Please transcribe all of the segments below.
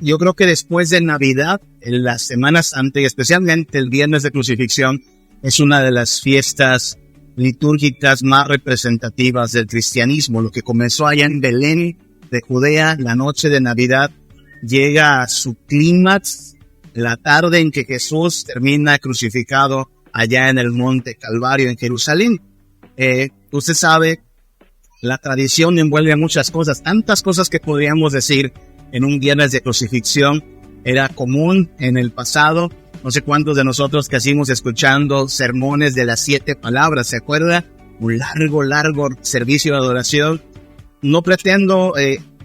yo creo que después de Navidad, en la Semana Santa y especialmente el Viernes de Crucifixión, es una de las fiestas litúrgicas más representativas del cristianismo. Lo que comenzó allá en Belén de Judea, la noche de Navidad, llega a su clímax la tarde en que Jesús termina crucificado allá en el Monte Calvario en Jerusalén. Usted sabe, la tradición envuelve a muchas cosas, tantas cosas que podríamos decir en un Viernes de Crucifixión. Era común en el pasado, no sé cuántos de nosotros que hacíamos escuchando sermones de las 7 palabras, ¿se acuerda? Un largo servicio de adoración. No pretendo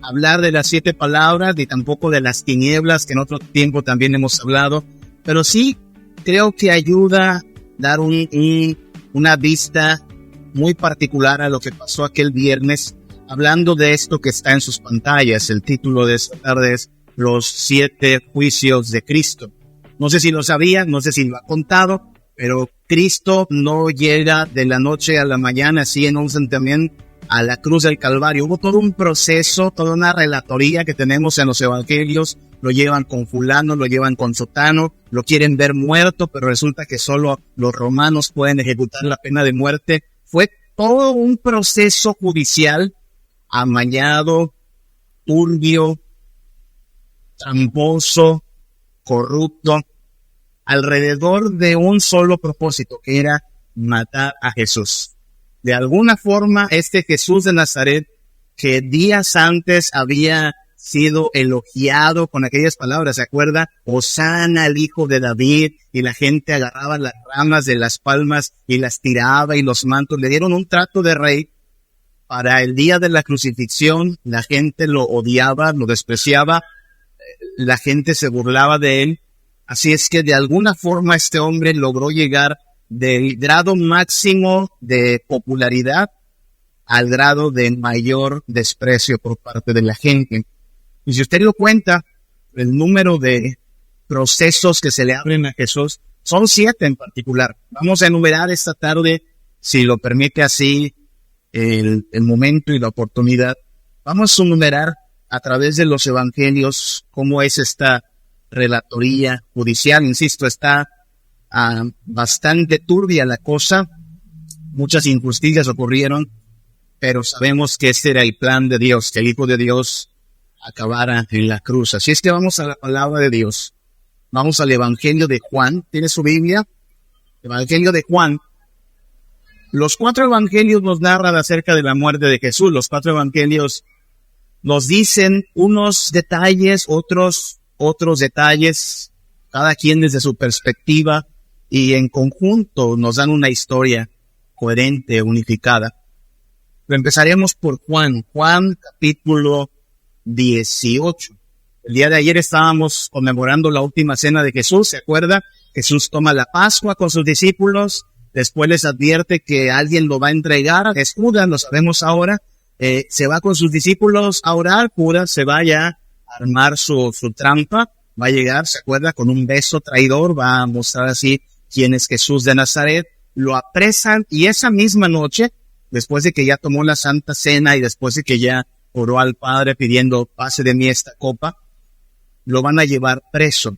hablar de las 7 palabras, ni tampoco de las tinieblas, que en otro tiempo también hemos hablado, pero sí creo que ayuda a dar una vista muy particular a lo que pasó aquel viernes, hablando de esto que está en sus pantallas. El título de esta tarde es Los 7 juicios de Cristo. No sé si lo sabía, no sé si lo ha contado, pero Cristo no llega de la noche a la mañana así en un santiamén a la cruz del Calvario. Hubo todo un proceso, toda una relatoría que tenemos en los evangelios. Lo llevan con fulano, lo llevan con sotano, lo quieren ver muerto, pero resulta que solo los romanos pueden ejecutar la pena de muerte. Fue todo un proceso judicial amañado, turbio, tramposo, corrupto, alrededor de un solo propósito, que era matar a Jesús. De alguna forma, este Jesús de Nazaret, que días antes había sido elogiado con aquellas palabras, ¿se acuerda? Hosana al hijo de David, y la gente agarraba las ramas de las palmas y las tiraba, y los mantos, le dieron un trato de rey. Para el día de la crucifixión, la gente lo odiaba, lo despreciaba, la gente se burlaba de él. Así es que de alguna forma este hombre logró llegar del grado máximo de popularidad al grado de mayor desprecio por parte de la gente. Y si usted lo cuenta, el número de procesos que se le abren a Jesús son 7 en particular. Vamos a enumerar esta tarde, si lo permite así el momento y la oportunidad. Vamos a enumerar a través de los evangelios cómo es esta relatoría judicial. Insisto, está bastante turbia la cosa. Muchas injusticias ocurrieron, pero sabemos que este era el plan de Dios, que el Hijo de Dios acabara en la cruz. Así es que vamos a la palabra de Dios. Vamos al Evangelio de Juan. ¿Tiene su Biblia? Evangelio de Juan. Los 4 evangelios nos narran acerca de la muerte de Jesús. Los 4 evangelios nos dicen unos detalles, otros detalles, cada quien desde su perspectiva, y en conjunto nos dan una historia coherente, unificada. Empezaremos por Juan capítulo 18. El día de ayer estábamos conmemorando la última cena de Jesús, ¿se acuerda? Jesús toma la Pascua con sus discípulos, después les advierte que alguien lo va a entregar, es Judas, lo sabemos ahora. Se va con sus discípulos a orar, Judas se va ya a armar su trampa, va a llegar, ¿se acuerda? Con un beso traidor, va a mostrar así quién es Jesús de Nazaret. Lo apresan, y esa misma noche, después de que ya tomó la Santa Cena y después de que ya oró al Padre pidiendo pase de mí esta copa, lo van a llevar preso.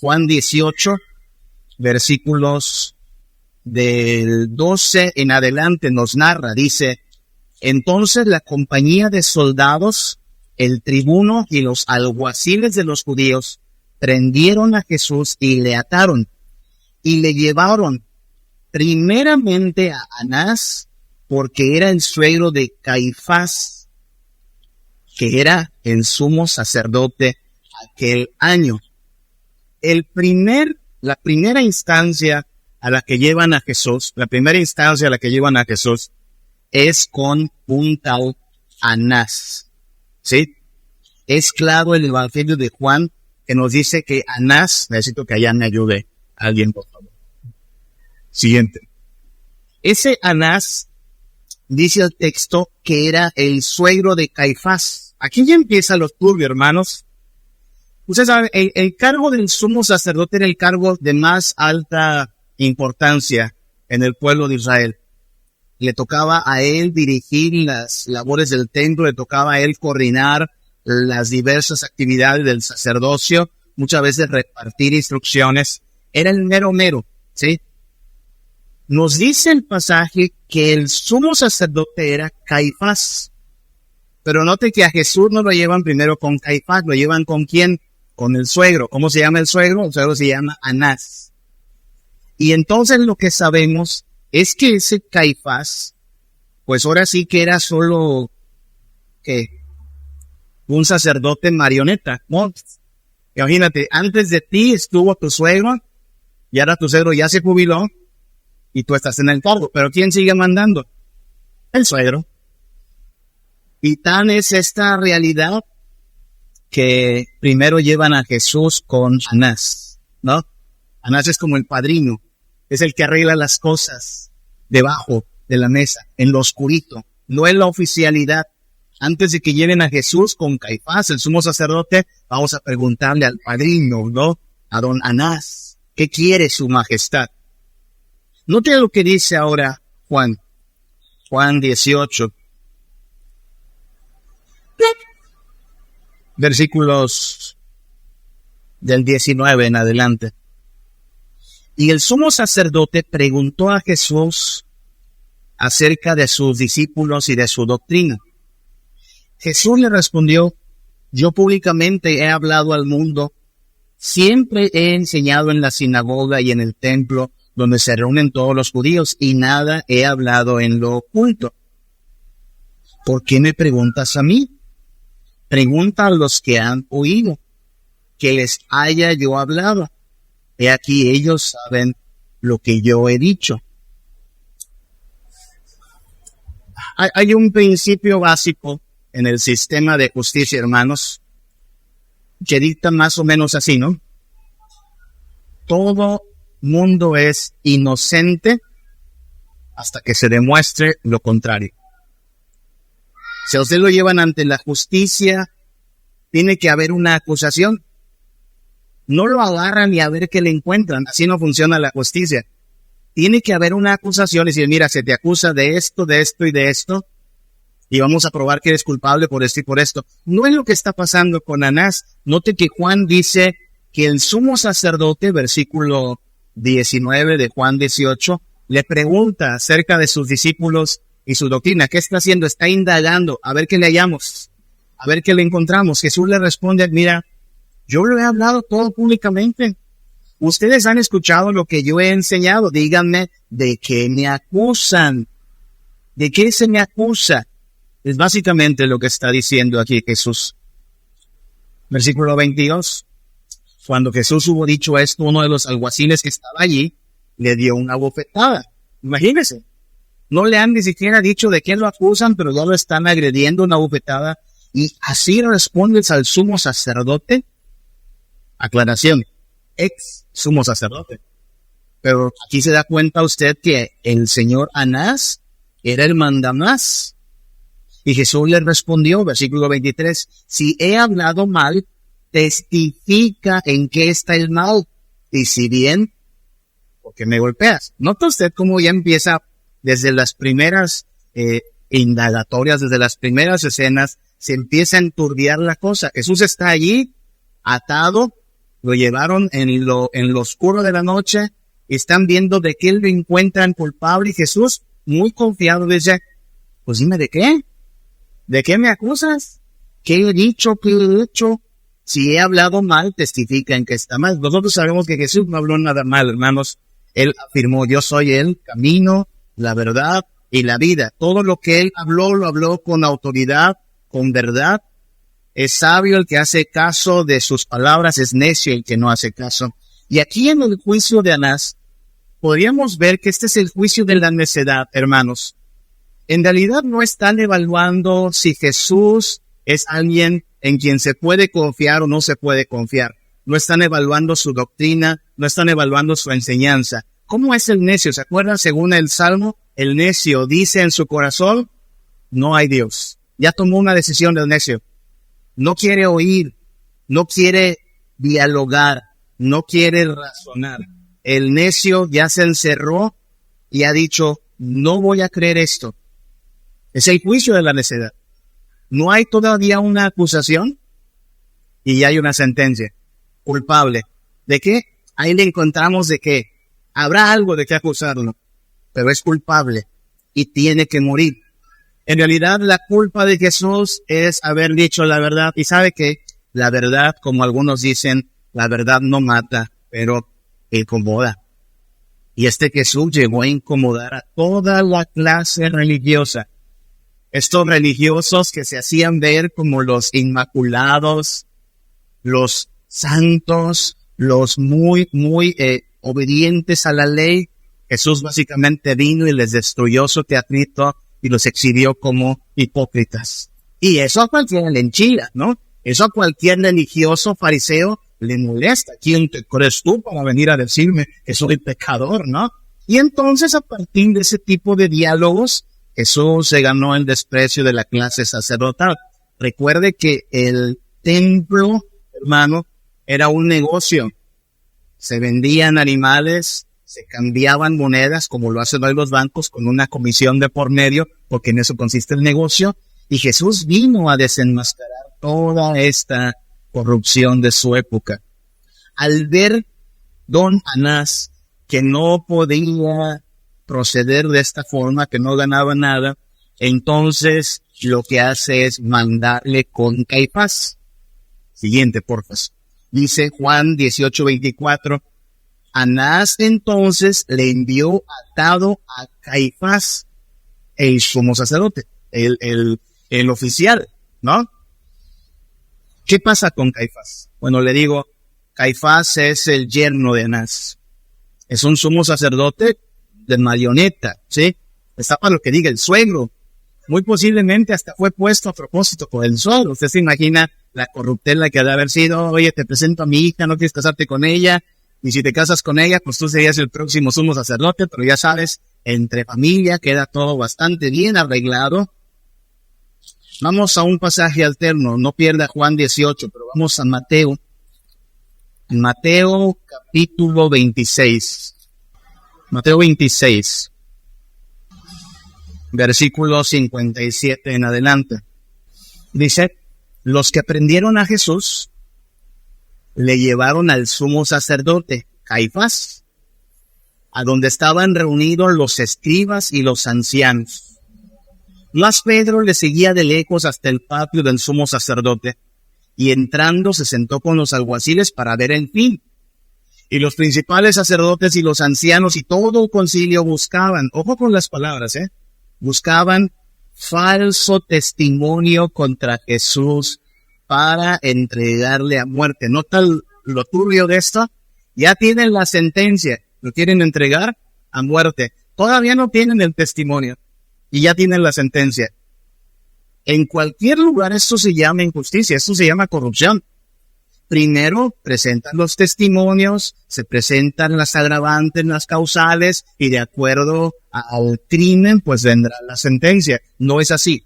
Juan 18, versículos del 12 en adelante nos narra, dice: entonces la compañía de soldados, el tribuno y los alguaciles de los judíos prendieron a Jesús y le ataron y le llevaron primeramente a Anás, porque era el suegro de Caifás, que era el sumo sacerdote aquel año. La primera instancia a la que llevan a Jesús, es con un tal Anás, ¿sí? Es claro el Evangelio de Juan que nos dice que Anás, necesito que allá me ayude alguien, por favor. Siguiente. Ese Anás, dice el texto, que era el suegro de Caifás. Aquí ya empieza lo turbio, hermanos. Ustedes saben, el cargo del sumo sacerdote era el cargo de más alta importancia en el pueblo de Israel. Le tocaba a él dirigir las labores del templo, le tocaba a él coordinar las diversas actividades del sacerdocio, muchas veces repartir instrucciones. Era el mero mero, ¿sí? Nos dice el pasaje que el sumo sacerdote era Caifás. Pero note que a Jesús no lo llevan primero con Caifás, lo llevan ¿con quién? Con el suegro. ¿Cómo se llama el suegro? El suegro se llama Anás. Y entonces lo que sabemos es que ese Caifás, pues ahora sí que era solo un sacerdote marioneta, ¿no? Imagínate, antes de ti estuvo tu suegro, y ahora tu suegro ya se jubiló, y tú estás en el cargo. Pero ¿quién sigue mandando? El suegro. Y tan es esta realidad que primero llevan a Jesús con Anás, ¿no? Anás es como el padrino, es el que arregla las cosas debajo de la mesa, en lo oscurito, no en la oficialidad. Antes de que lleven a Jesús con Caifás, el sumo sacerdote, vamos a preguntarle al padrino, ¿no? A don Anás, ¿qué quiere su majestad? Note lo que dice ahora Juan 18. Versículos del 19 en adelante. Y el sumo sacerdote preguntó a Jesús acerca de sus discípulos y de su doctrina. Jesús le respondió: yo públicamente he hablado al mundo, siempre he enseñado en la sinagoga y en el templo donde se reúnen todos los judíos, y nada he hablado en lo oculto. ¿Por qué me preguntas a mí? Pregunta a los que han oído, que les haya yo hablado. He aquí ellos saben lo que yo he dicho. Hay un principio básico en el sistema de justicia, hermanos, que dicta más o menos así, ¿no? Todo mundo es inocente hasta que se demuestre lo contrario. Si a usted lo llevan ante la justicia, tiene que haber una acusación. No lo agarran y a ver qué le encuentran. Así no funciona la justicia. Tiene que haber una acusación y decir: mira, se te acusa de esto, de esto y de esto, y vamos a probar que eres culpable por esto y por esto. No es lo que está pasando con Anás. Note que Juan dice que el sumo sacerdote, versículo 19 de Juan 18, le pregunta acerca de sus discípulos y su doctrina. ¿Qué está haciendo? Está indagando, a ver qué le hallamos, a ver qué le encontramos. Jesús le responde: mira, yo lo he hablado todo públicamente. Ustedes han escuchado lo que yo he enseñado. Díganme, ¿de qué me acusan? ¿De qué se me acusa? Es básicamente lo que está diciendo aquí Jesús. Versículo 22. Cuando Jesús hubo dicho esto, uno de los alguaciles que estaba allí le dio una bofetada. Imagínense. No le han ni siquiera dicho de qué lo acusan, pero ya lo están agrediendo, una bofetada. Y así respondes al sumo sacerdote. Aclaración, ex sumo sacerdote. Pero aquí se da cuenta usted que el señor Anás era el mandamás. Y Jesús le respondió, versículo 23, si he hablado mal, testifica en qué está el mal. Y si bien, ¿por qué me golpeas? Nota usted cómo ya empieza desde las primeras indagatorias, desde las primeras escenas, se empieza a enturbiar la cosa. Jesús está allí, atado, lo llevaron en lo oscuro de la noche, y están viendo de qué lo encuentran culpable, y Jesús, muy confiado, dice, pues dime de qué. ¿De qué me acusas? ¿Qué he dicho? ¿Qué he hecho? Si he hablado mal, testifica en que está mal. Nosotros sabemos que Jesús no habló nada mal, hermanos. Él afirmó, yo soy el camino, la verdad y la vida. Todo lo que él habló, lo habló con autoridad, con verdad. Es sabio el que hace caso de sus palabras, es necio el que no hace caso. Y aquí en el juicio de Anás, podríamos ver que este es el juicio de la necedad, hermanos. En realidad no están evaluando si Jesús es alguien en quien se puede confiar o no se puede confiar. No están evaluando su doctrina, no están evaluando su enseñanza. ¿Cómo es el necio? ¿Se acuerdan? Según el Salmo, el necio dice en su corazón, no hay Dios. Ya tomó una decisión del necio. No quiere oír, no quiere dialogar, no quiere razonar. El necio ya se encerró y ha dicho, no voy a creer esto. Es el juicio de la necedad. no hay todavía una acusación y ya hay una sentencia. Culpable. ¿De qué? Ahí le encontramos de que habrá algo de qué acusarlo, pero es culpable y tiene que morir. En realidad, la culpa de Jesús es haber dicho la verdad. Y sabe que la verdad, como algunos dicen, la verdad no mata, pero incomoda. Y Jesús llegó a incomodar a toda la clase religiosa. Estos religiosos que se hacían ver como los inmaculados, los santos, los muy obedientes a la ley. Jesús básicamente vino y les destruyó su teatrito y los exhibió como hipócritas. Y eso a cualquiera le enchila, ¿no? Eso a cualquier religioso fariseo le molesta. ¿Quién te crees tú para venir a decirme que soy pecador, no? Y entonces, a partir de ese tipo de diálogos, Jesús se ganó el desprecio de la clase sacerdotal. Recuerde que el templo, hermano, era un negocio. Se vendían animales, se cambiaban monedas, como lo hacen hoy los bancos, con una comisión de por medio, porque en eso consiste el negocio. Y Jesús vino a desenmascarar toda esta corrupción de su época. Al ver don Anás que no podía proceder de esta forma, que no ganaba nada, entonces lo que hace es mandarle con Caifás. Siguiente, porfa. Dice Juan 18:24, Anás entonces le envió atado a Caifás, el sumo sacerdote, el oficial, ¿no? ¿Qué pasa con Caifás? Bueno, le digo, Caifás es el yerno de Anás. Es un sumo sacerdote de marioneta, ¿sí? Está para lo que diga el suegro. Muy posiblemente hasta fue puesto a propósito por el suegro. Usted se imagina la corruptela que ha de haber sido, oye, te presento a mi hija, no quieres casarte con ella, y si te casas con ella, pues tú serías el próximo sumo sacerdote, pero ya sabes, entre familia queda todo bastante bien arreglado. Vamos a un pasaje alterno, no pierda Juan 18, pero vamos a Mateo. Mateo capítulo 26. Mateo 26, versículo 57 en adelante. Dice, los que prendieron a Jesús le llevaron al sumo sacerdote, Caifás, a donde estaban reunidos los escribas y los ancianos. Mas Pedro le seguía de lejos hasta el patio del sumo sacerdote, y entrando se sentó con los alguaciles para ver el fin. Y los principales sacerdotes y los ancianos y todo el concilio buscaban, ojo con las palabras, buscaban falso testimonio contra Jesús para entregarle a muerte. ¿Nota lo turbio de esto? Ya tienen la sentencia, lo quieren entregar a muerte. Todavía no tienen el testimonio y ya tienen la sentencia. En cualquier lugar esto se llama injusticia, esto se llama corrupción. Primero presentan los testimonios, se presentan las agravantes, las causales, y de acuerdo al crimen, pues vendrá la sentencia. No es así.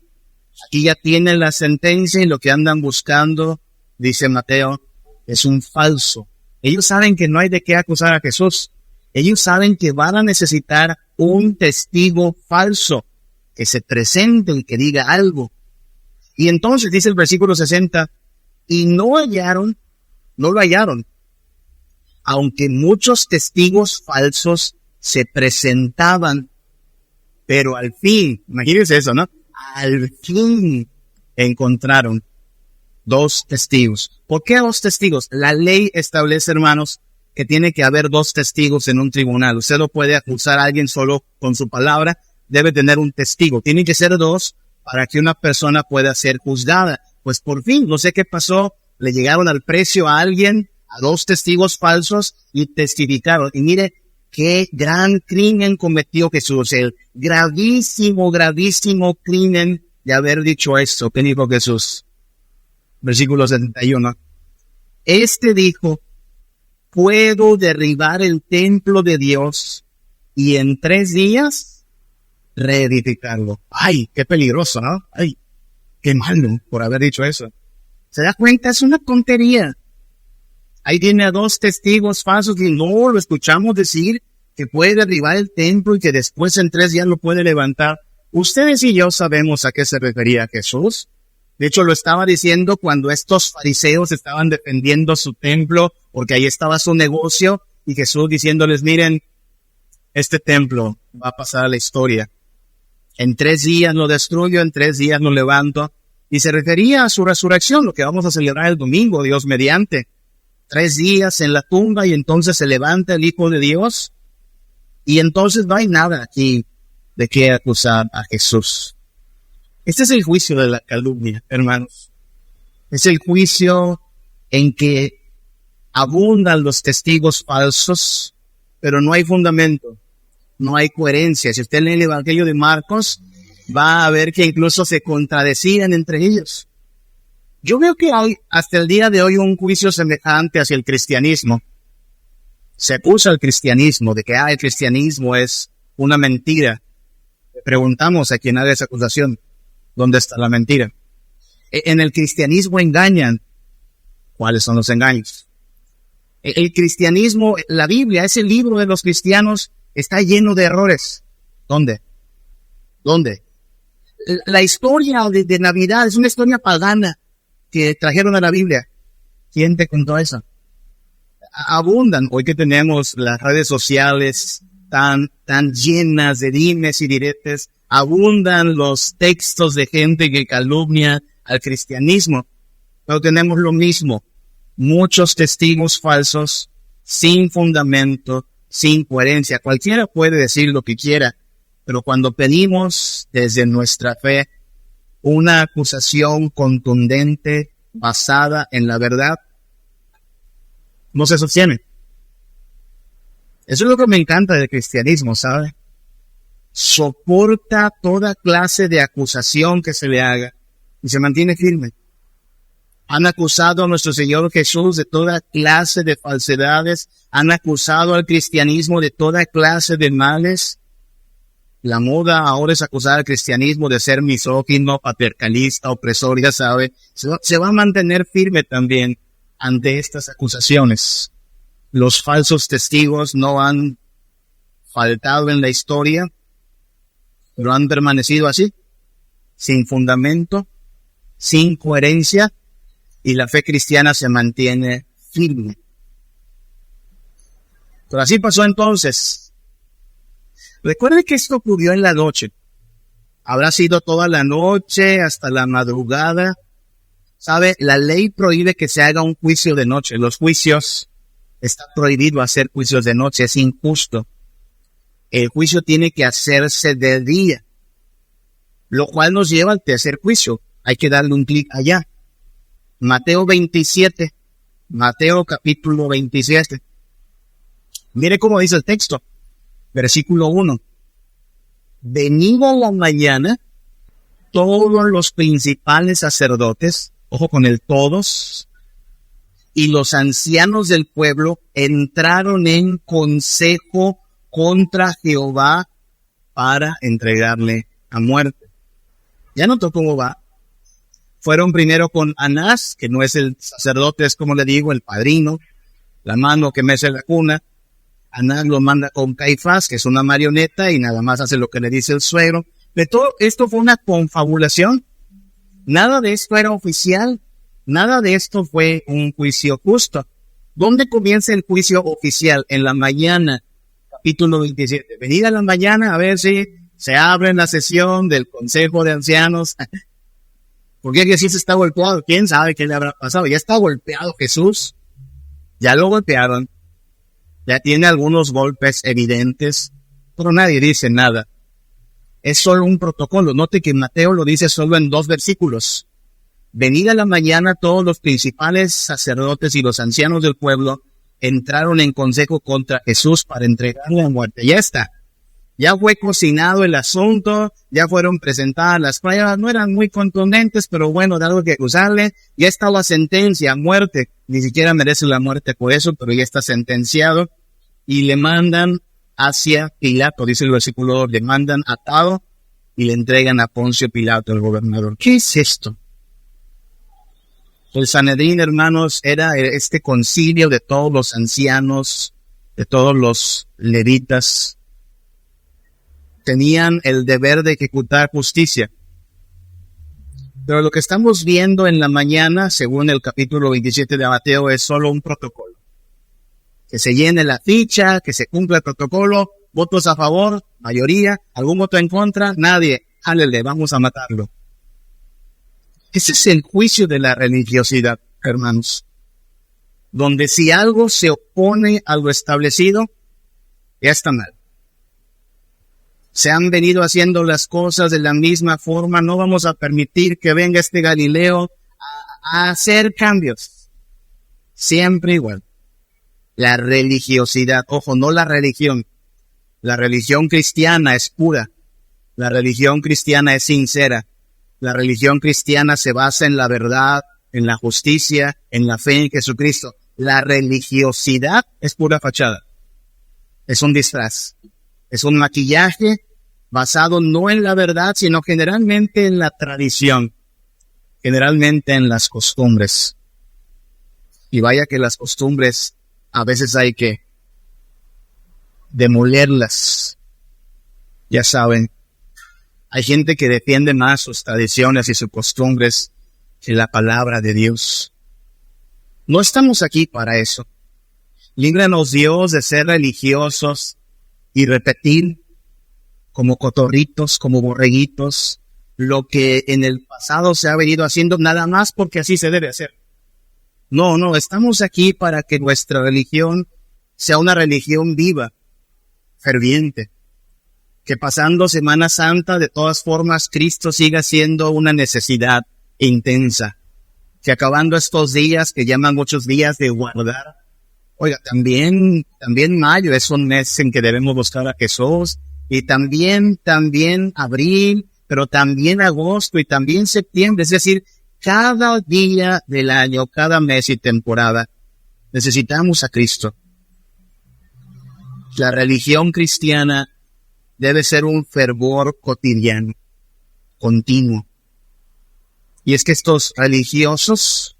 Aquí ya tienen la sentencia y lo que andan buscando, dice Mateo, es un falso. Ellos saben que no hay de qué acusar a Jesús. Ellos saben que van a necesitar un testigo falso, que se presente y que diga algo. Y entonces dice el versículo 60, y no lo hallaron, aunque muchos testigos falsos se presentaban, pero al fin, imagínense eso, ¿no? Al fin encontraron 2 testigos. ¿Por qué 2 testigos? La ley establece, hermanos, que tiene que haber 2 testigos en un tribunal. Usted no puede acusar a alguien solo con su palabra, debe tener un testigo. Tienen que ser 2 para que una persona pueda ser juzgada. Pues por fin, no sé qué pasó, le llegaron al precio a alguien, a 2 testigos falsos y testificaron. Y mire qué gran crimen cometió Jesús, el gravísimo crimen de haber dicho esto. ¿Qué dijo Jesús? Versículo 71. Dijo, puedo derribar el templo de Dios y en 3 días reedificarlo. Ay, qué peligroso, ¿no? Ay, qué malo por haber dicho eso. ¿Se da cuenta? Es una tontería. Ahí tiene a 2 testigos falsos que no lo escuchamos decir que puede derribar el templo y que después en 3 días lo puede levantar. Ustedes y yo sabemos a qué se refería Jesús. De hecho, lo estaba diciendo cuando estos fariseos estaban defendiendo su templo, porque ahí estaba su negocio, y Jesús diciéndoles, miren, este templo va a pasar a la historia. En 3 días lo destruyo, en 3 días lo levanto. Y se refería a su resurrección, lo que vamos a celebrar el domingo, Dios mediante. 3 días en la tumba y entonces se levanta el Hijo de Dios. Y entonces no hay nada aquí de qué acusar a Jesús. Este es el juicio de la calumnia, hermanos. Es el juicio en que abundan los testigos falsos, pero no hay fundamento, no hay coherencia. Si usted lee el Evangelio de Marcos, va a ver que incluso se contradecían entre ellos. Yo veo que hay hasta el día de hoy un juicio semejante hacia el cristianismo. Se acusa al cristianismo de que el cristianismo es una mentira. Le preguntamos a quien haga esa acusación, ¿dónde está la mentira? En el cristianismo engañan. ¿Cuáles son los engaños? El cristianismo, la Biblia, ese libro de los cristianos, está lleno de errores. ¿Dónde? La historia de Navidad es una historia pagana que trajeron a la Biblia. ¿Quién te contó eso? Abundan, hoy que tenemos las redes sociales tan llenas de dimes y diretes, abundan los textos de gente que calumnia al cristianismo. Pero tenemos lo mismo, muchos testigos falsos, sin fundamento, sin coherencia. Cualquiera puede decir lo que quiera, pero cuando pedimos desde nuestra fe una acusación contundente, basada en la verdad, no se sostiene. Eso es lo que me encanta del cristianismo, ¿sabe? Soporta toda clase de acusación que se le haga y se mantiene firme. Han acusado a nuestro Señor Jesús de toda clase de falsedades, han acusado al cristianismo de toda clase de males. La moda ahora es acusar al cristianismo de ser misógino, patriarcalista, opresor, ya sabe. Se va a mantener firme también ante estas acusaciones. Los falsos testigos no han faltado en la historia, pero han permanecido así, sin fundamento, sin coherencia, y la fe cristiana se mantiene firme. Pero así pasó entonces. Recuerde que esto ocurrió en la noche. Habrá sido toda la noche hasta la madrugada. ¿Sabe? La ley prohíbe que se haga un juicio de noche. Los juicios, está prohibido hacer juicios de noche, es injusto. El juicio tiene que hacerse de día, lo cual nos lleva al tercer juicio. Hay que darle un clic allá. Mateo 27, Mateo capítulo 27. Mire cómo dice el texto. Versículo 1. Venida la mañana, todos los principales sacerdotes, ojo con el todos, y los ancianos del pueblo entraron en consejo contra Jehová para entregarle a muerte. Ya notó cómo va. Fueron primero con Anás, que no es el sacerdote, es como le digo, el padrino, la mano que mece la cuna. Anás lo manda con Caifás, que es una marioneta, y nada más hace lo que le dice el suegro. De todo esto fue una confabulación. Nada de esto era oficial. Nada de esto fue un juicio justo. ¿Dónde comienza el juicio oficial? En la mañana, capítulo 27. Venida la mañana, a ver si se abre la sesión del Consejo de Ancianos. Porque Jesús está golpeado. ¿Quién sabe qué le habrá pasado? Ya está golpeado Jesús. Ya lo golpearon. Ya tiene algunos golpes evidentes, pero nadie dice nada. Es solo un protocolo. Note que Mateo lo dice solo en 2 versículos. Venida la mañana, todos los principales sacerdotes y los ancianos del pueblo entraron en consejo contra Jesús para entregarle a muerte. Ya está. Ya fue cocinado el asunto, ya fueron presentadas las pruebas, no eran muy contundentes, pero bueno, de algo que acusarle. Ya está la sentencia a muerte. Ni siquiera merece la muerte por eso, pero ya está sentenciado. Y le mandan hacia Pilato, dice el versículo 2, le mandan atado y le entregan a Poncio Pilato, el gobernador. ¿Qué es esto? El Sanedrín, hermanos, era este concilio de todos los ancianos, de todos los levitas. Tenían el deber de ejecutar justicia. Pero lo que estamos viendo en la mañana, según el capítulo 27 de Mateo, es solo un protocolo. Que se llene la ficha, que se cumpla el protocolo, votos a favor, mayoría, algún voto en contra, nadie, álele, vamos a matarlo. Ese es el juicio de la religiosidad, hermanos. Donde si algo se opone a lo establecido, ya está mal. Se han venido haciendo las cosas de la misma forma, no vamos a permitir que venga este Galileo a hacer cambios. Siempre igual. La religiosidad, ojo, no la religión. La religión cristiana es pura. La religión cristiana es sincera. La religión cristiana se basa en la verdad, en la justicia, en la fe en Jesucristo. La religiosidad es pura fachada. Es un disfraz. Es un maquillaje basado no en la verdad, sino generalmente en la tradición. Generalmente en las costumbres. Y vaya que las costumbres a veces hay que demolerlas. Ya saben, hay gente que defiende más sus tradiciones y sus costumbres que la palabra de Dios. No estamos aquí para eso. Líbranos, Dios, de ser religiosos y repetir como cotorritos, como borreguitos, lo que en el pasado se ha venido haciendo nada más porque así se debe hacer. No, estamos aquí para que nuestra religión sea una religión viva, ferviente. Que pasando Semana Santa, de todas formas, Cristo siga siendo una necesidad intensa. Que acabando estos días, que llaman muchos días de guardar, oiga, también mayo es un mes en que debemos buscar a Jesús, y también abril, pero también agosto y también septiembre, es decir, cada día del año, cada mes y temporada, necesitamos a Cristo. La religión cristiana debe ser un fervor cotidiano, continuo. Y es que estos religiosos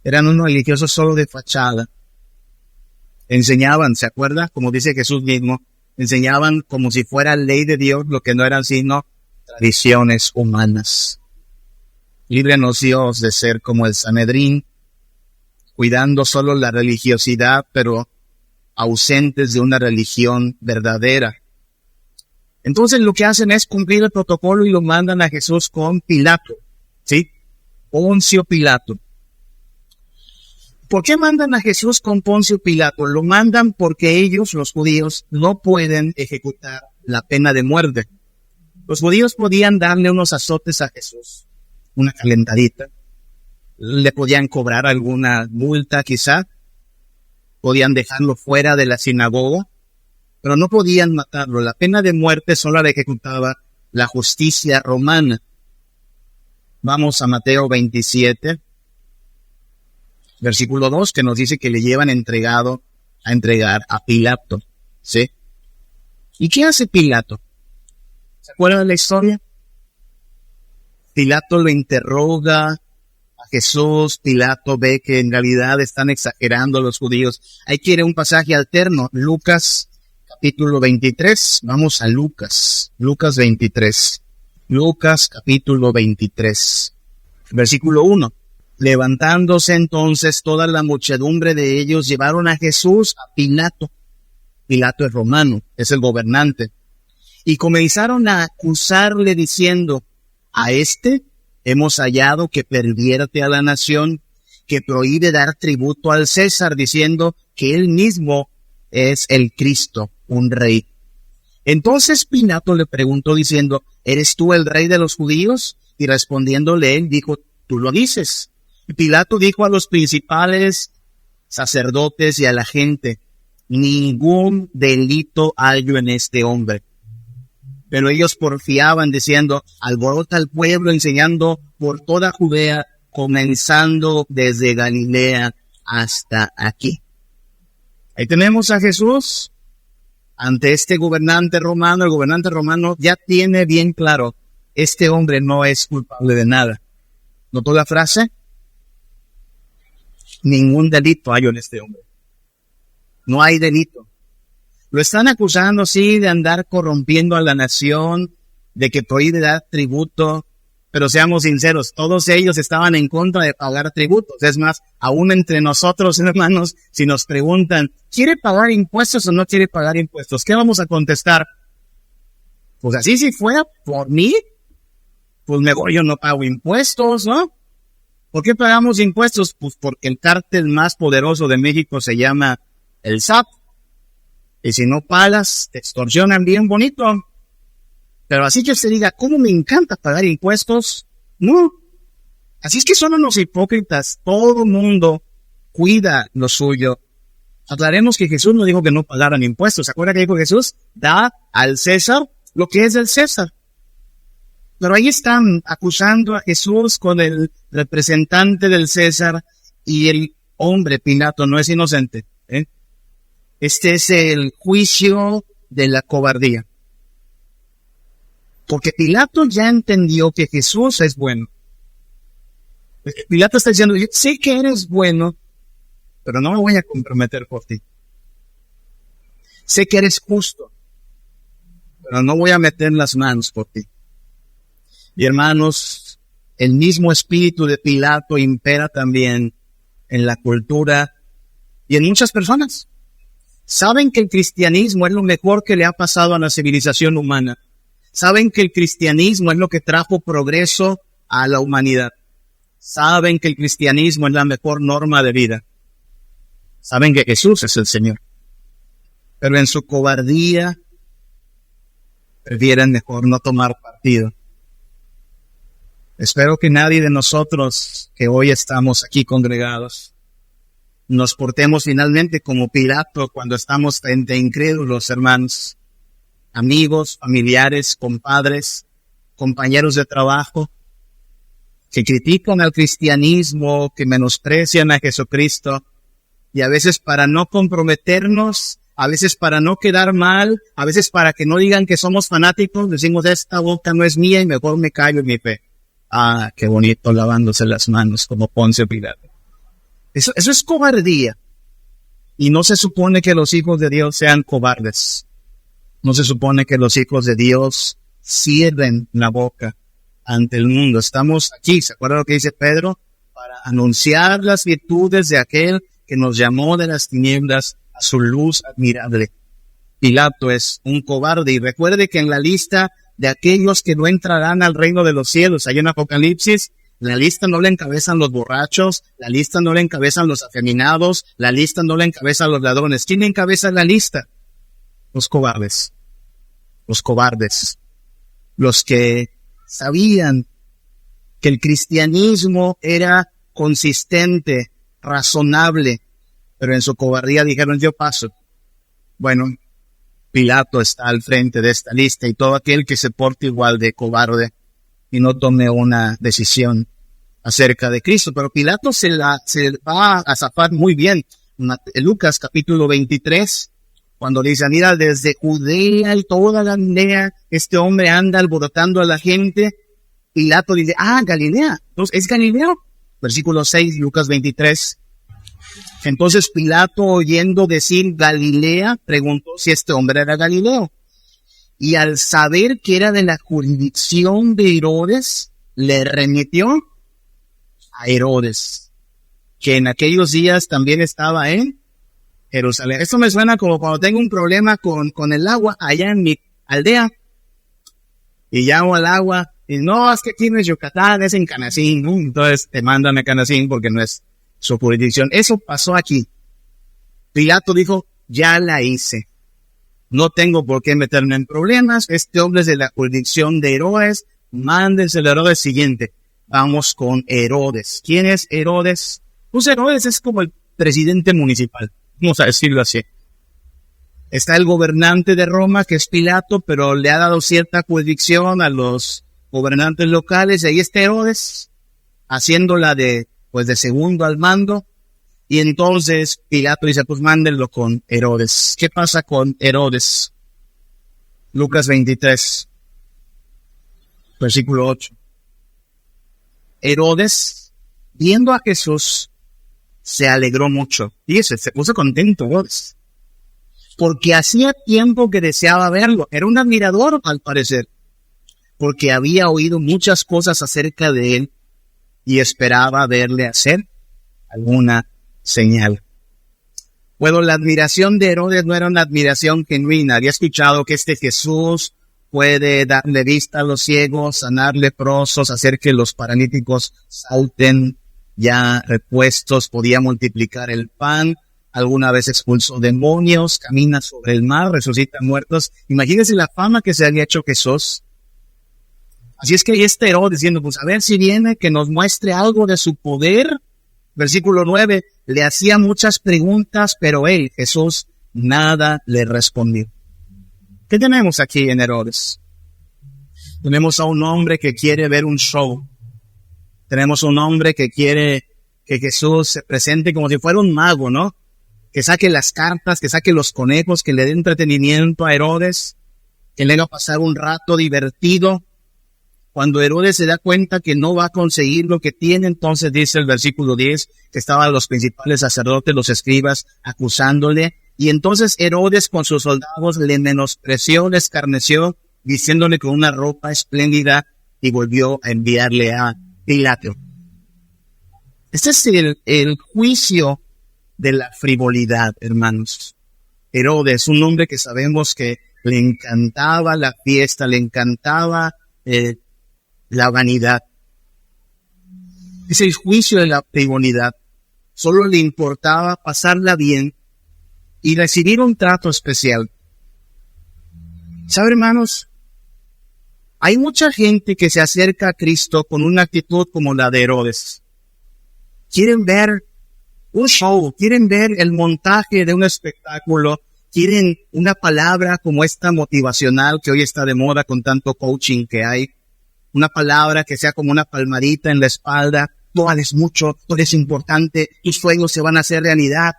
eran unos religiosos solo de fachada. Enseñaban, ¿se acuerda? Como dice Jesús mismo, enseñaban como si fuera ley de Dios lo que no eran sino tradiciones humanas. Líbranos, Dios, de ser como el Sanedrín, cuidando solo la religiosidad, pero ausentes de una religión verdadera. Entonces lo que hacen es cumplir el protocolo y lo mandan a Jesús con Pilato, ¿sí? Poncio Pilato. ¿Por qué mandan a Jesús con Poncio Pilato? Lo mandan porque ellos, los judíos, no pueden ejecutar la pena de muerte. Los judíos podían darle unos azotes a Jesús, una calentadita. Le podían cobrar alguna multa quizá. Podían dejarlo fuera de la sinagoga, pero no podían matarlo. La pena de muerte solo la ejecutaba la justicia romana. Vamos a Mateo 27. Versículo 2, que nos dice que le llevan a entregar a Pilato, ¿sí? ¿Y qué hace Pilato? ¿Se acuerdan de la historia? Pilato lo interroga a Jesús. Pilato ve que en realidad están exagerando los judíos. Ahí quiere un pasaje alterno. Lucas, capítulo 23. Vamos a Lucas 23. Lucas, capítulo 23. Versículo 1. Levantándose entonces toda la muchedumbre de ellos, llevaron a Jesús a Pilato. Pilato es romano, es el gobernante. Y comenzaron a acusarle diciendo, a este hemos hallado que pervierte a la nación, que prohíbe dar tributo al César, diciendo que él mismo es el Cristo, un rey. Entonces Pilato le preguntó diciendo, ¿eres tú el rey de los judíos? Y respondiéndole él dijo, tú lo dices. Y Pilato dijo a los principales sacerdotes y a la gente, ningún delito hallo en este hombre. Pero ellos porfiaban diciendo, alborota al pueblo enseñando por toda Judea, comenzando desde Galilea hasta aquí. Ahí tenemos a Jesús ante este gobernante romano. El gobernante romano ya tiene bien claro, este hombre no es culpable de nada. ¿Notó la frase? Ningún delito hay en este hombre. No hay delito. Lo están acusando, sí, de andar corrompiendo a la nación, de que prohíbe dar tributo, Pero seamos sinceros, todos ellos estaban en contra de pagar tributos. Es más, aún entre nosotros, hermanos, si nos preguntan, ¿quiere pagar impuestos o no quiere pagar impuestos? ¿Qué vamos a contestar? Pues así si fuera por mí, pues mejor yo no pago impuestos, ¿no? ¿Por qué pagamos impuestos? Pues porque el cártel más poderoso de México se llama el SAT. Y si no pagas, te extorsionan bien bonito. Pero así que usted diga, ¿cómo me encanta pagar impuestos? No. Así es que son unos hipócritas. Todo el mundo cuida lo suyo. Aclaremos que Jesús no dijo que no pagaran impuestos. ¿Se acuerda que dijo Jesús? Da al César lo que es del César. Pero ahí están acusando a Jesús con el representante del César y el hombre Pilato no es inocente. Este es el juicio de la cobardía. Porque Pilato ya entendió que Jesús es bueno. Pilato está diciendo, yo sé que eres bueno, pero no me voy a comprometer por ti. Sé que eres justo, pero no voy a meter las manos por ti. Y hermanos, el mismo espíritu de Pilato impera también en la cultura y en muchas personas. Saben que el cristianismo es lo mejor que le ha pasado a la civilización humana. Saben que el cristianismo es lo que trajo progreso a la humanidad. Saben que el cristianismo es la mejor norma de vida. Saben que Jesús es el Señor. Pero en su cobardía prefieren mejor no tomar partido. Espero que nadie de nosotros que hoy estamos aquí congregados nos portemos finalmente como Pilato cuando estamos frente a incrédulos, hermanos, amigos, familiares, compadres, compañeros de trabajo, que critican al cristianismo, que menosprecian a Jesucristo, y a veces para no comprometernos, a veces para no quedar mal, a veces para que no digan que somos fanáticos, decimos, esta boca no es mía y mejor me callo en mi fe. Ah, qué bonito lavándose las manos como Poncio Pilato. Eso es cobardía. Y no se supone que los hijos de Dios sean cobardes. No se supone que los hijos de Dios cierren la boca ante el mundo. Estamos aquí, ¿se acuerdan lo que dice Pedro? Para anunciar las virtudes de aquel que nos llamó de las tinieblas a su luz admirable. Pilato es un cobarde. Y recuerde que en la lista de aquellos que no entrarán al reino de los cielos, ahí en Apocalipsis, la lista no le encabezan los borrachos, la lista no le encabezan los afeminados, la lista no le encabezan los ladrones. ¿Quién encabeza la lista? Los cobardes. Los cobardes. Los que sabían que el cristianismo era consistente, razonable, pero en su cobardía dijeron, yo paso. Bueno, Pilato está al frente de esta lista y todo aquel que se porte igual de cobarde y no tome una decisión acerca de Cristo. Pero Pilato se va a zafar muy bien. En Lucas capítulo 23, cuando le dice, mira, desde Judea y toda Galilea, este hombre anda alborotando a la gente. Pilato dice, Galilea. Entonces, ¿es Galileo? Versículo 6, Lucas 23. Entonces Pilato, oyendo decir Galilea, preguntó si este hombre era Galileo. Y al saber que era de la jurisdicción de Herodes, le remitió a Herodes, que en aquellos días también estaba en Jerusalén. Esto me suena como cuando tengo un problema con el agua allá en mi aldea. Y llamo al agua, y no, es que aquí no es Yucatán, es en Canacín, ¿no? Entonces te mandan a Canacín porque no es su jurisdicción. Eso pasó aquí. Pilato dijo, ya la hice. No tengo por qué meterme en problemas. Este hombre es de la jurisdicción de Herodes. Mándense el Herodes siguiente. Vamos con Herodes. ¿Quién es Herodes? Pues Herodes es como el presidente municipal. Vamos a decirlo así. Está el gobernante de Roma, que es Pilato, pero le ha dado cierta jurisdicción a los gobernantes locales. Y ahí está Herodes, haciéndola de segundo al mando. Y entonces Pilato dice, pues mándenlo con Herodes. ¿Qué pasa con Herodes? Lucas 23, versículo 8. Herodes, viendo a Jesús, se alegró mucho. Fíjese, se puso contento Herodes, porque hacía tiempo que deseaba verlo. Era un admirador, al parecer. porque había oído muchas cosas acerca de él y esperaba verle hacer alguna señal. Bueno, la admiración de Herodes no era una admiración genuina. Había escuchado que este Jesús puede darle vista a los ciegos, sanar leprosos, hacer que los paralíticos salten ya repuestos, podía multiplicar el pan, alguna vez expulsó demonios, camina sobre el mar, resucita muertos. Imagínense la fama que se había hecho Jesús. Así es que ahí está Herodes diciendo, pues a ver si viene, que nos muestre algo de su poder. Versículo 9, le hacía muchas preguntas, pero él, Jesús, nada le respondió. ¿Qué tenemos aquí en Herodes? Tenemos a un hombre que quiere ver un show. Tenemos un hombre que quiere que Jesús se presente como si fuera un mago, ¿no? Que saque las cartas, que saque los conejos, que le dé entretenimiento a Herodes, que le haga pasar un rato divertido. Cuando Herodes se da cuenta que no va a conseguir lo que tiene, entonces dice el versículo 10, que estaban los principales sacerdotes, los escribas, acusándole. Y entonces Herodes con sus soldados le menospreció, le escarneció, diciéndole con una ropa espléndida, y volvió a enviarle a Pilato. Este es el juicio de la frivolidad, hermanos. Herodes, un hombre que sabemos que le encantaba la fiesta, le encantaba la vanidad. Es el juicio de la frivolidad. Solo le importaba pasarla bien y recibir un trato especial. ¿Sabe, hermanos? Hay mucha gente que se acerca a Cristo con una actitud como la de Herodes. Quieren ver un show, quieren ver el montaje de un espectáculo, quieren una palabra como esta motivacional que hoy está de moda con tanto coaching que hay. Una palabra que sea como una palmadita en la espalda. Tú vales mucho, tú eres importante, tus sueños se van a hacer realidad.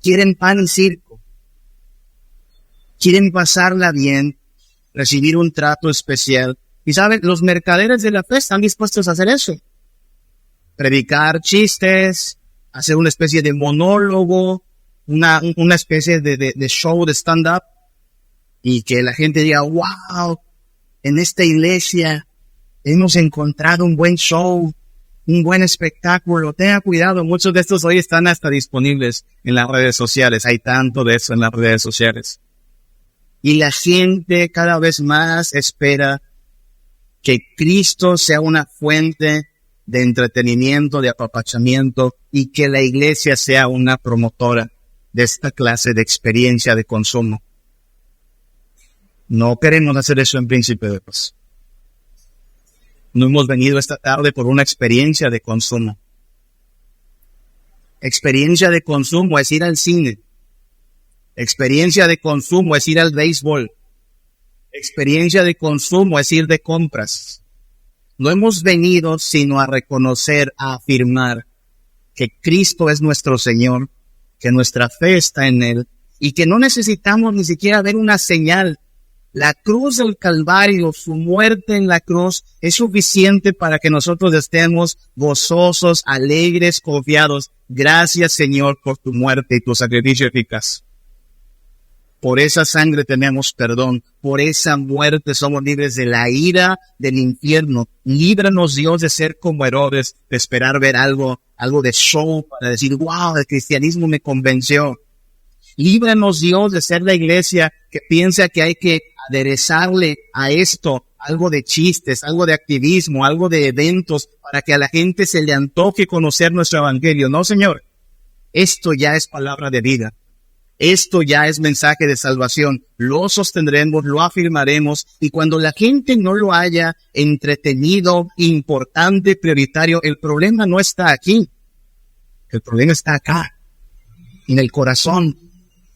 Quieren pan y circo. Quieren pasarla bien, recibir un trato especial. Y saben, los mercaderes de la fe están dispuestos a hacer eso. Predicar chistes, hacer una especie de monólogo, una especie de show de stand-up. Y que la gente diga, wow, en esta iglesia hemos encontrado un buen show, un buen espectáculo. Tenga cuidado, muchos de estos hoy están hasta disponibles en las redes sociales. Hay tanto de eso en las redes sociales. Y la gente cada vez más espera que Cristo sea una fuente de entretenimiento, de apapachamiento, y que la iglesia sea una promotora de esta clase de experiencia de consumo. No queremos hacer eso en Príncipe de Paz. No hemos venido esta tarde por una experiencia de consumo. Experiencia de consumo es ir al cine. Experiencia de consumo es ir al béisbol. Experiencia de consumo es ir de compras. No hemos venido sino a reconocer, a afirmar que Cristo es nuestro Señor, que nuestra fe está en Él y que no necesitamos ni siquiera ver una señal. La cruz del Calvario, su muerte en la cruz, es suficiente para que nosotros estemos gozosos, alegres, confiados. Gracias, Señor, por tu muerte y tu sacrificio eficaz. Por esa sangre tenemos perdón. Por esa muerte somos libres de la ira del infierno. Líbranos, Dios, de ser como Herodes, de esperar ver algo de show para decir, wow, el cristianismo me convenció. Líbranos, Dios, de ser la iglesia que piensa que hay que aderezarle a esto algo de chistes, algo de activismo, algo de eventos para que a la gente se le antoje conocer nuestro evangelio. No, Señor, esto ya es palabra de vida. Esto ya es mensaje de salvación. Lo sostendremos, lo afirmaremos, y cuando la gente no lo haya entretenido, importante, prioritario, el problema no está aquí. El problema está acá, en el corazón.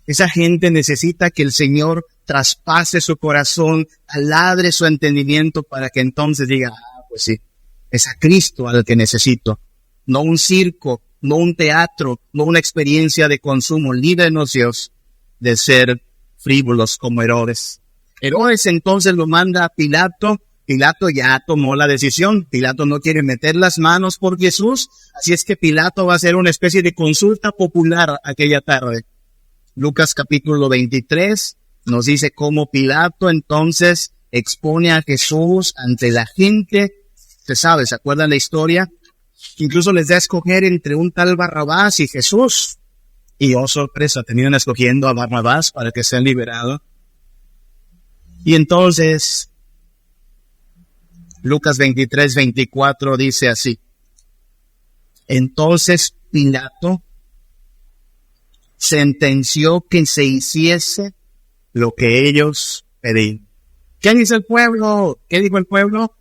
Esa gente necesita que el Señor traspase su corazón, taladre su entendimiento para que entonces diga, pues sí, es a Cristo al que necesito. No un circo, no un teatro, no una experiencia de consumo. Líbranos, Dios, de ser frívolos como Herodes. Herodes entonces lo manda a Pilato. Pilato ya tomó la decisión. Pilato no quiere meter las manos por Jesús. Así es que Pilato va a hacer una especie de consulta popular aquella tarde. Lucas capítulo 23 nos dice cómo Pilato entonces expone a Jesús ante la gente. ¿Se acuerdan la historia? Incluso les da a escoger entre un tal Barrabás y Jesús. Y oh sorpresa, terminan escogiendo a Barrabás para que sea liberado. Y entonces, Lucas 23:24 dice así: entonces Pilato sentenció que se hiciese lo que ellos pedían. ¿Qué dice el pueblo? ¿Qué dijo el pueblo?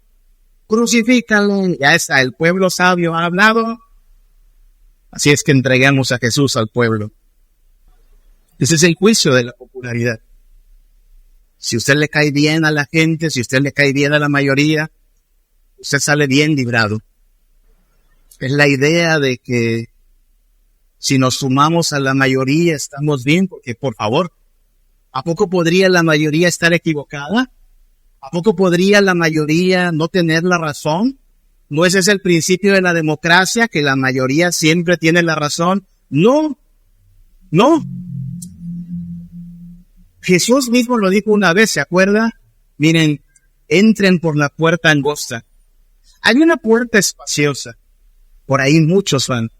Crucifícalo. Ya está, el pueblo sabio ha hablado. Así es que entregamos a Jesús al pueblo. Ese es el juicio de la popularidad. Si usted le cae bien a la gente, si usted le cae bien a la mayoría, usted sale bien librado. Es la idea de que si nos sumamos a la mayoría estamos bien, porque por favor, ¿a poco podría la mayoría estar equivocada? ¿A poco podría la mayoría no tener la razón? ¿No ese es el principio de la democracia, que la mayoría siempre tiene la razón? No. Jesús mismo lo dijo una vez, ¿se acuerda? Miren, entren por la puerta angosta. Hay una puerta espaciosa. Por ahí muchos van.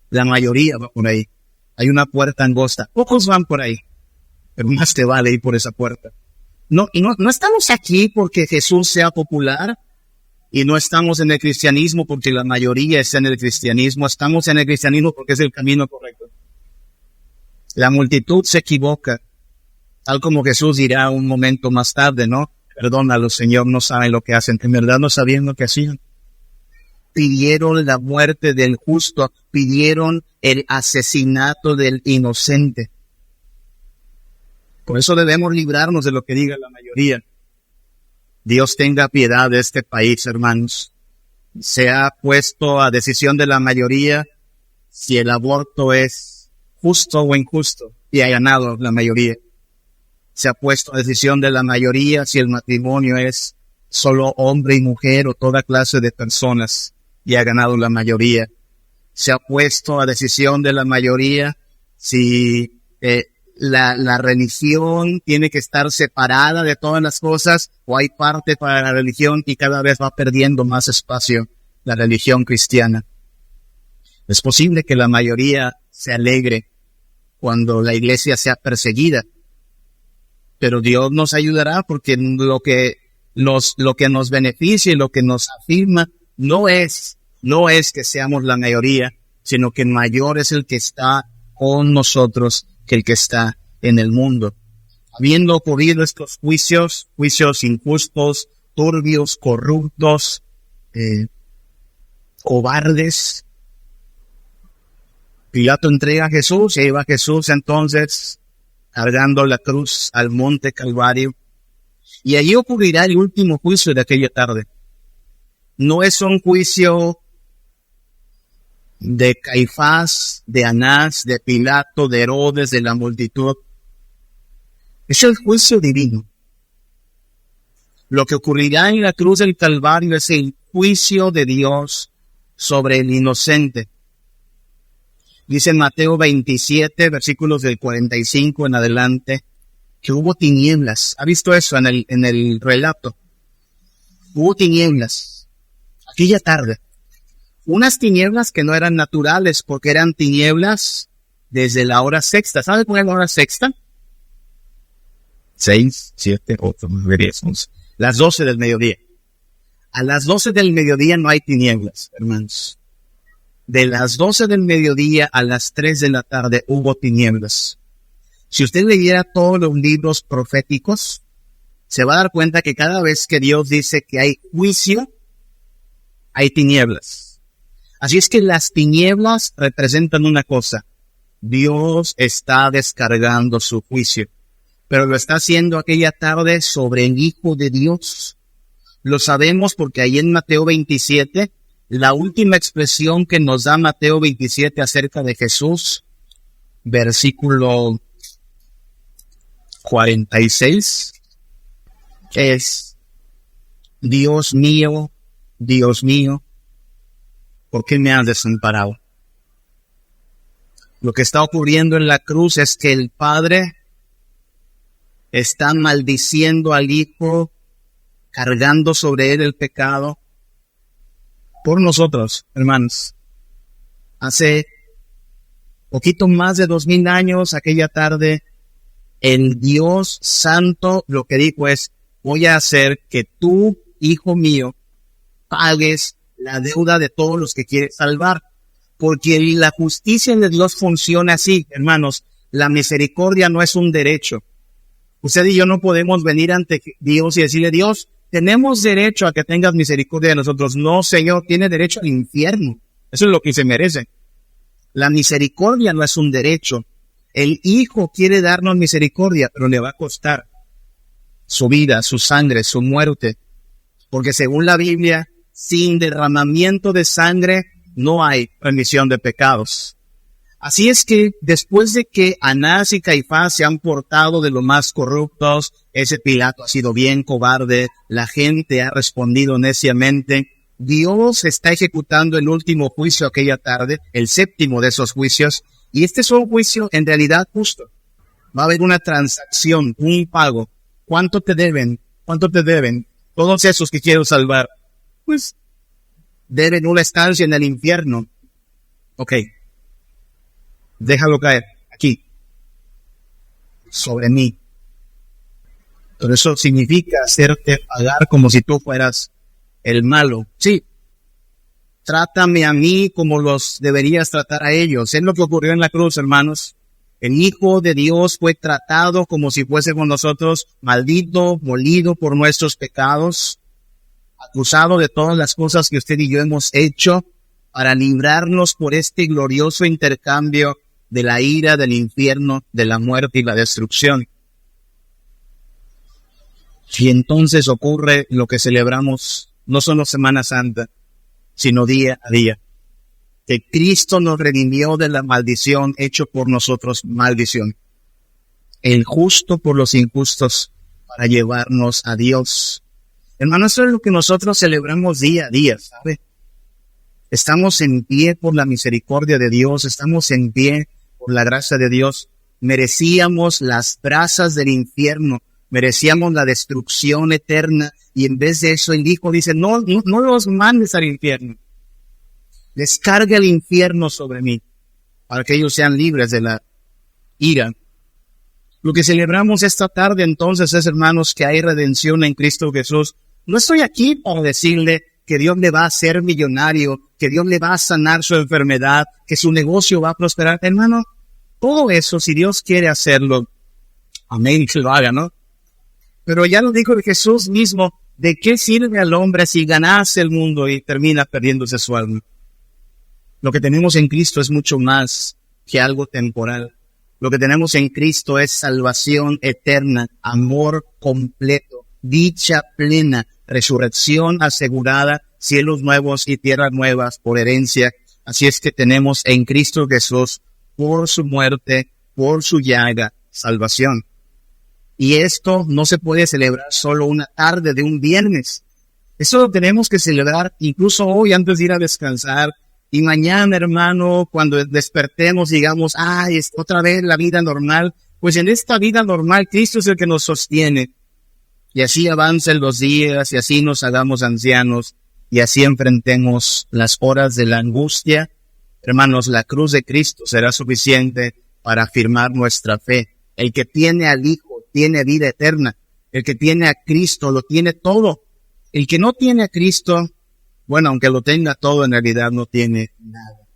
La mayoría va por ahí. Hay una puerta angosta. Pocos van por ahí. Pero más te vale ir por esa puerta. No estamos aquí porque Jesús sea popular. Y no estamos en el cristianismo porque la mayoría está en el cristianismo. Estamos en el cristianismo porque es el camino correcto. La multitud se equivoca. Tal como Jesús dirá un momento más tarde, ¿no? Perdónalos, Señor, no saben lo que hacen. En verdad no sabían lo que hacían. Pidieron la muerte del justo. Pidieron el asesinato del inocente. Por eso debemos librarnos de lo que diga la mayoría. Dios tenga piedad de este país, hermanos. Se ha puesto a decisión de la mayoría si el aborto es justo o injusto, y ha ganado la mayoría. Se ha puesto a decisión de la mayoría si el matrimonio es solo hombre y mujer o toda clase de personas, y ha ganado la mayoría. Se ha puesto a decisión de la mayoría si la religión tiene que estar separada de todas las cosas, o hay parte para la religión y cada vez va perdiendo más espacio la religión cristiana. Es posible que la mayoría se alegre cuando la iglesia sea perseguida, pero Dios nos ayudará, porque lo que nos beneficia y lo que nos afirma no es que seamos la mayoría, sino que mayor es el que está con nosotros que el que está en el mundo. Habiendo ocurrido estos juicios injustos, turbios, corruptos, cobardes, Pilato entrega a Jesús, y lleva a Jesús entonces cargando la cruz al monte Calvario, y allí ocurrirá el último juicio de aquella tarde. No es un juicio de Caifás, de Anás, de Pilato, de Herodes, de la multitud. Es el juicio divino. Lo que ocurrirá en la cruz del Calvario es el juicio de Dios sobre el inocente. Dice en Mateo 27, versículos del 45 en adelante, que hubo tinieblas. ¿Ha visto eso en el relato? Hubo tinieblas aquella tarde. Unas tinieblas que no eran naturales, porque eran tinieblas desde la hora sexta. ¿Sabe cuál es la hora sexta? 6, 7, 8, 9, 10, 11. Las 12 del mediodía. A las 12 del mediodía no hay tinieblas, hermanos. De las 12 del mediodía a las 3 de la tarde hubo tinieblas. Si usted leyera todos los libros proféticos, se va a dar cuenta que cada vez que Dios dice que hay juicio, hay tinieblas. Así es que las tinieblas representan una cosa: Dios está descargando su juicio, pero lo está haciendo aquella tarde sobre el Hijo de Dios. Lo sabemos porque ahí en Mateo 27, la última expresión que nos da Mateo 27 acerca de Jesús, versículo 46, es: Dios mío, ¿por qué me has desamparado? Lo que está ocurriendo en la cruz es que el Padre está maldiciendo al Hijo cargando sobre él el pecado por nosotros, hermanos. Hace poquito más de 2000 años, aquella tarde, el Dios Santo lo que dijo es: voy a hacer que tú, hijo mío, pagues la deuda de todos los que quieres salvar. Porque la justicia de Dios funciona así, hermanos. La misericordia no es un derecho. Usted y yo no podemos venir ante Dios y decirle: Dios, tenemos derecho a que tengas misericordia de nosotros. No, Señor, tiene derecho al infierno. Eso es lo que se merece. La misericordia no es un derecho. El Hijo quiere darnos misericordia, pero le va a costar su vida, su sangre, su muerte. Porque según la Biblia, sin derramamiento de sangre no hay remisión de pecados. Así es que después de que Anás y Caifás se han portado de lo más corruptos, ese Pilato ha sido bien cobarde, la gente ha respondido neciamente, Dios está ejecutando el último juicio aquella tarde, el séptimo de esos juicios, y este es un juicio en realidad justo. Va a haber una transacción, un pago. ¿Cuánto te deben? ¿Cuánto te deben? Todos esos que quiero salvar, pues deben una estancia en el infierno. Ok. Déjalo caer aquí, sobre mí. Pero eso significa hacerte pagar como si tú fueras el malo. Sí, trátame a mí como los deberías tratar a ellos. Es lo que ocurrió en la cruz, hermanos. El Hijo de Dios fue tratado como si fuese con nosotros, maldito, molido por nuestros pecados, acusado de todas las cosas que usted y yo hemos hecho para librarnos por este glorioso intercambio de la ira, del infierno, de la muerte y la destrucción. Y entonces ocurre lo que celebramos no solo Semana Santa, sino día a día. Que Cristo nos redimió de la maldición, hecho por nosotros maldición. El justo por los injustos, para llevarnos a Dios. Hermano, eso es lo que nosotros celebramos día a día, ¿sabe? Estamos en pie por la misericordia de Dios, estamos en pie por la gracia de Dios. Merecíamos las brasas del infierno, merecíamos la destrucción eterna, y en vez de eso el Hijo dice: no los mandes al infierno. Descarga el infierno sobre mí, para que ellos sean libres de la ira. Lo que celebramos esta tarde entonces es, hermanos, que hay redención en Cristo Jesús. No estoy aquí para decirle que Dios le va a hacer millonario, que Dios le va a sanar su enfermedad, que su negocio va a prosperar. Hermano, todo eso, si Dios quiere hacerlo, amén, que lo haga, ¿no? Pero ya lo dijo Jesús mismo: ¿de qué sirve al hombre si ganase el mundo y termina perdiéndose su alma? Lo que tenemos en Cristo es mucho más que algo temporal. Lo que tenemos en Cristo es salvación eterna, amor completo, dicha plena, resurrección asegurada, cielos nuevos y tierras nuevas por herencia. Así es que tenemos en Cristo Jesús, por su muerte, por su llaga, salvación. Y esto no se puede celebrar solo una tarde de un viernes. Eso lo tenemos que celebrar incluso hoy antes de ir a descansar. Y mañana, hermano, cuando despertemos, digamos: ¡ay, es otra vez la vida normal! Pues en esta vida normal, Cristo es el que nos sostiene. Y así avancen los días, y así nos hagamos ancianos, y así enfrentemos las horas de la angustia. Hermanos, la cruz de Cristo será suficiente para afirmar nuestra fe. El que tiene al Hijo tiene vida eterna. El que tiene a Cristo lo tiene todo. El que no tiene a Cristo, bueno, aunque lo tenga todo, en realidad no tiene nada.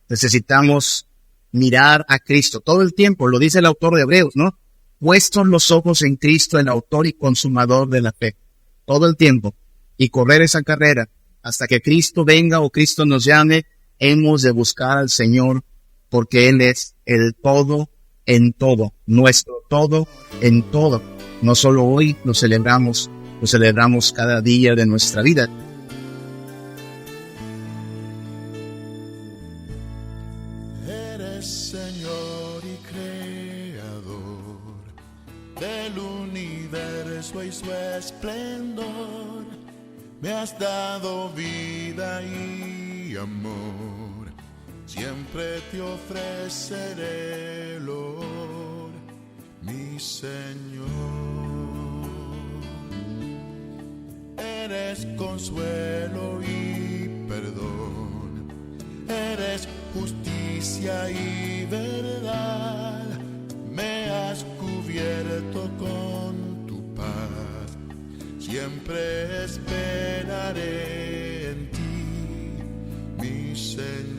Necesitamos mirar a Cristo todo el tiempo, lo dice el autor de Hebreos, ¿no? Puestos los ojos en Cristo, el autor y consumador de la fe, todo el tiempo, y correr esa carrera hasta que Cristo venga o Cristo nos llame. Hemos de buscar al Señor, porque Él es el todo en todo, nuestro todo en todo. No solo hoy lo celebramos cada día de nuestra vida. Eres Señor y Creador del universo y su esplendor. Me has dado vida y amor, siempre te ofreceré el honor, mi Señor. eres consuelo y perdón, eres justicia y verdad, me has cubierto con tu paz, siempre esperaré en ti, mi Señor.